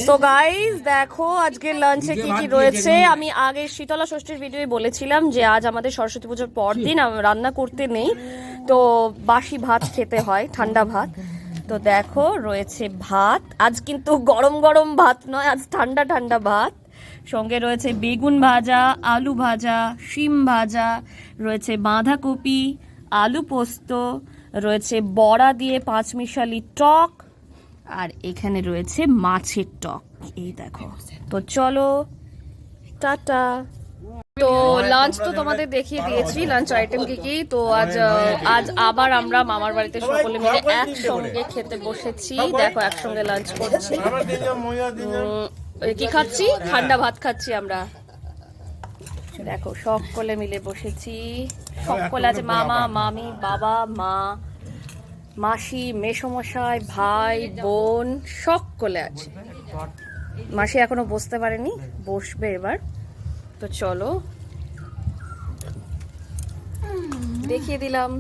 তো গাইস দেখো আজকে লাঞ্চে কি কি রয়েছে। আমি আগে শীতলা ষষ্ঠীর ভিডিওয় বলেছিলাম যে আজ আমাদের সরস্বতী পুজোর পর দিন রান্না করতে নেই, তো বাসি ভাত খেতে হয়, ঠান্ডা ভাত। তো দেখো রয়েছে ভাত, আজ কিন্তু গরম গরম ভাত নয়, আজ ঠান্ডা ঠান্ডা ভাত। সঙ্গে রয়েছে বেগুন ভাজা, আলু ভাজা, শিম ভাজা, রয়েছে বাঁধাকপি, আলু পোস্ত, রয়েছে বড়া দিয়ে পাঁচমিশালি টক, আর এখানে রয়েছে মাছের টক। এই দেখো, তো চলো টাটা। তো লাঞ্চ তো তোমাদের দেখিয়ে দিয়েছি, লাঞ্চ আইটেম কি কি। তো আজ আবার আমরা মামার বাড়িতে সকলে মিলে একসঙ্গে খেতে বসেছি। দেখো একসঙ্গে লাঞ্চ করছি। কি খাচ্ছি? ঠান্ডা ভাত খাচ্ছি আমরা। দেখো সকলে মিলে বসেছি, সকলে আছে, মামা মামি বাবা মা মাসি মেসমশাই ভাই বোন সকলে আছে। মাসি এখনো বসতে পারেনি, বসবে এবার। তো চলো দেখিয়ে দিলাম।